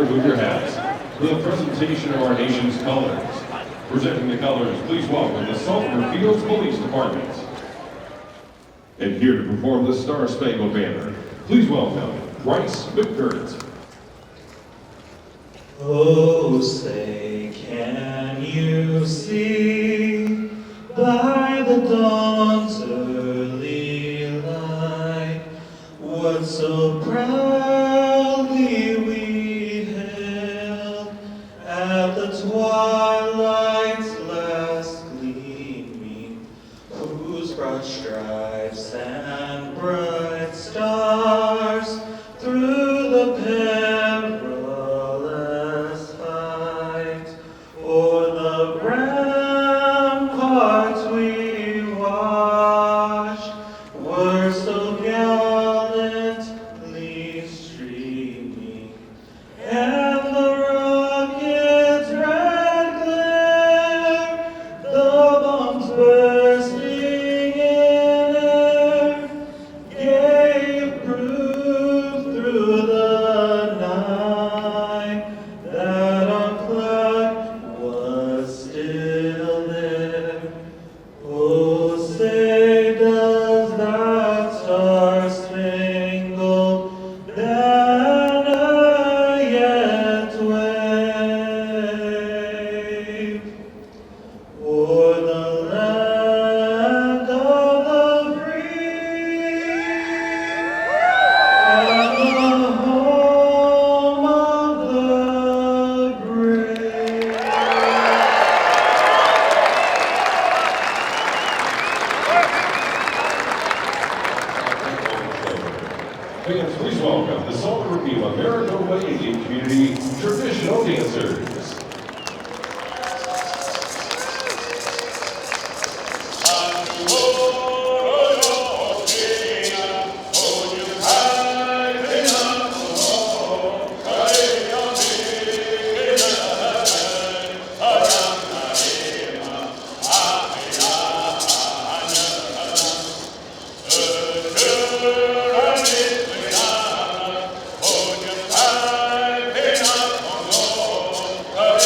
remove your hats for the presentation of our nation's colors. Presenting the colors, please welcome the Saltburn Fields Police Department. And here to perform the Star Spangled Banner, please welcome Chris Picciuolo. Oh, say, can you see by the dawn's early light what so proudly we hailed at the twilight's last gleaming, whose broad stripes and bright stars through the perilous fight o'er the ramparts we watched were so gallantly streaming, and the rocket's red glare, the bombs bursting in air, gave proof through the night that our flag was still there. Oh, say, does that star-spangled banner yet wave o'er the land of the free and the home of the brave? Fans, please welcome the Saltburn America Indian Community Traditional Dancers. Oh,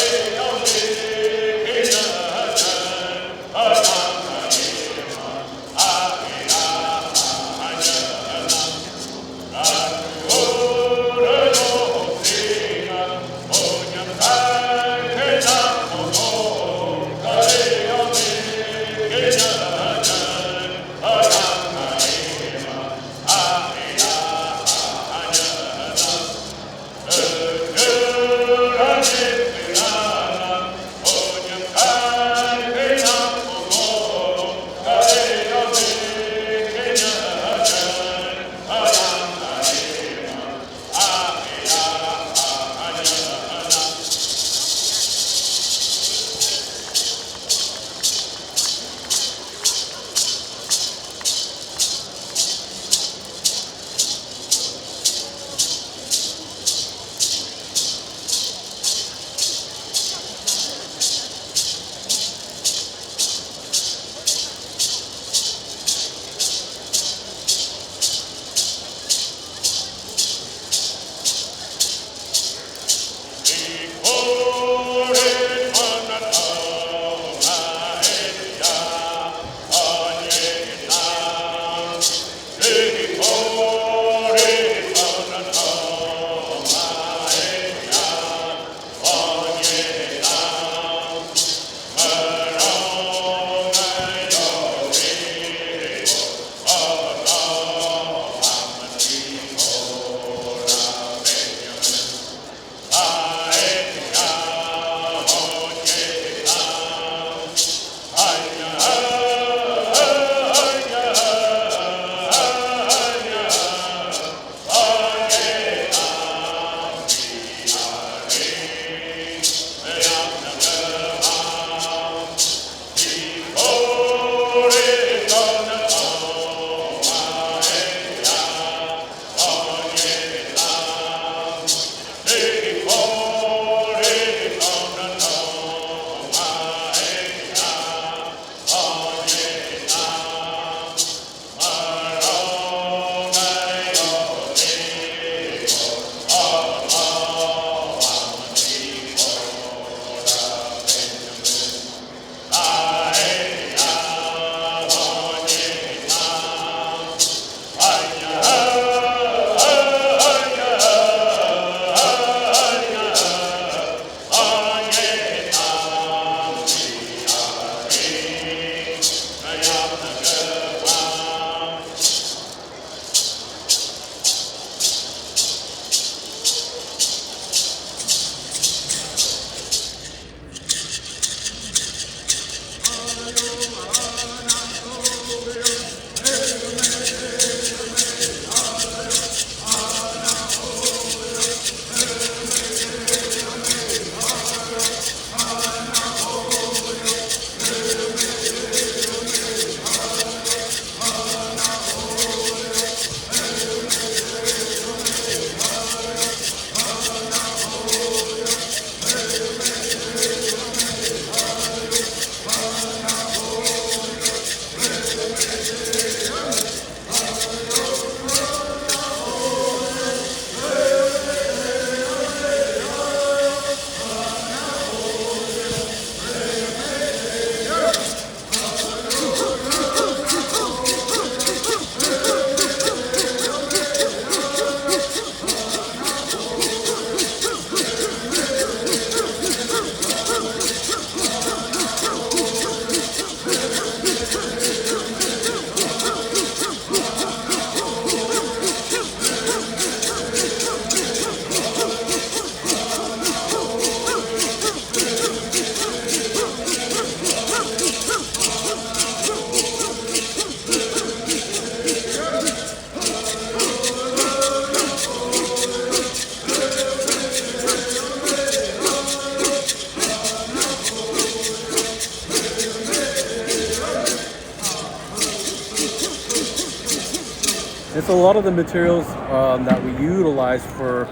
so a lot of the materials that we utilize for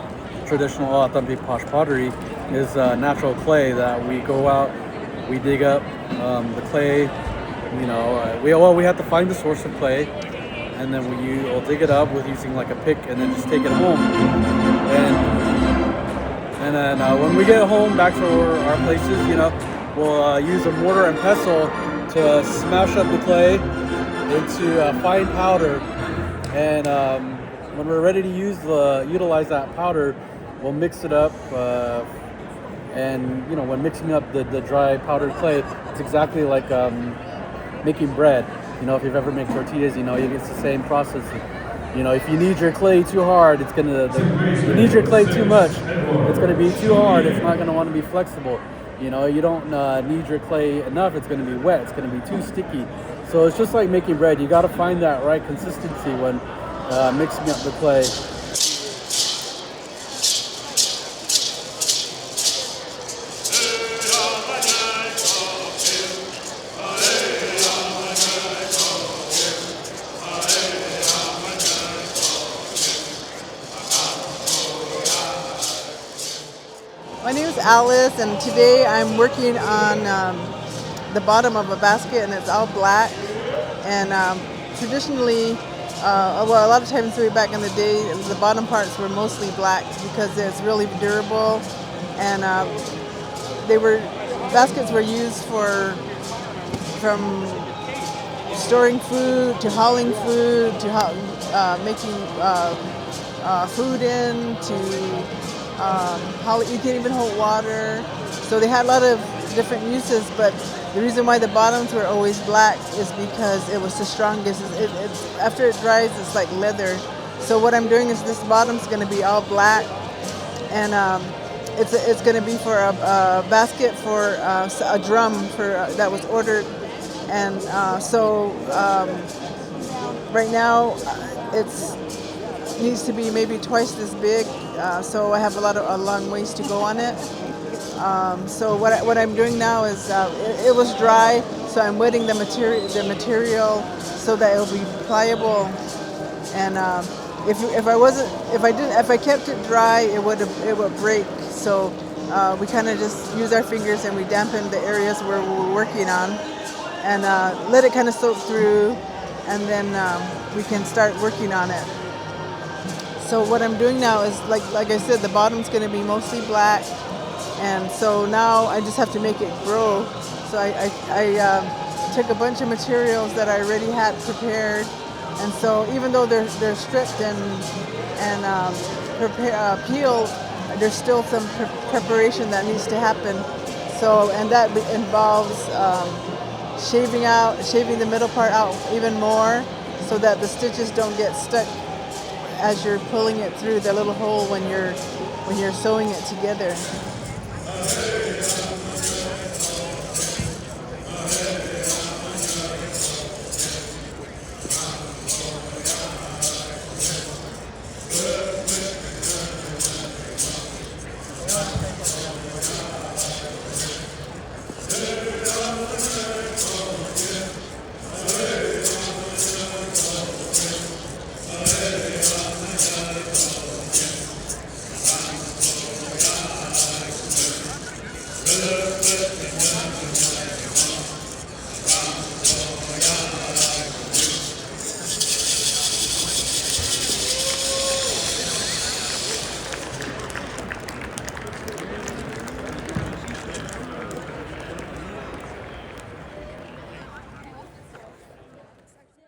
traditional authentic posh pottery is natural clay that we go out, we dig up the clay. You know, we have to find the source of clay, and then we'll dig it up with using like a pick, and then just take it home. And then when we get home back to our places, you know, we'll use a mortar and pestle to smash up the clay into fine powder. And when we're ready to utilize that powder, we'll mix it up. And you know, when mixing up the dry powdered clay, it's exactly like making bread. You know, if you've ever made tortillas, you know, it's the same process. You know, if you knead your clay too hard, if you knead your clay too much, it's gonna be too hard. It's not gonna want to be flexible. You know, you don't knead your clay enough, it's gonna be wet. It's gonna be too sticky. So it's just like making bread. You gotta find that right consistency when mixing up the clay. My name is Alice, and today I'm working on the bottom of a basket, and it's all black. And traditionally, well, a lot of times way back in the day, the bottom parts were mostly black because it's really durable. And baskets were used from storing food to hauling food to making food in to you can even hold water. So they had a lot of different uses, but the reason why the bottoms were always black is because it was the strongest. After it dries, it's like leather. So what I'm doing is this bottom's going to be all black, and it's going to be for a basket for a drum that was ordered. And so right now it's needs to be maybe twice this big, so I have a long ways to go on it. So what I'm doing now is it was dry, so I'm wetting the material so that it will be pliable. And if I kept it dry, it would break. So we kind of just use our fingers and we dampen the areas where we're working on, and let it kind of soak through, and then we can start working on it. So what I'm doing now is, like I said, the bottom's going to be mostly black, and so now I just have to make it grow. So I took a bunch of materials that I already had prepared, and so even though they're stripped and peeled, there's still some preparation that needs to happen. So, and that involves shaving the middle part out even more, so that the stitches don't get stuck as you're pulling it through the little hole when you're sewing it together.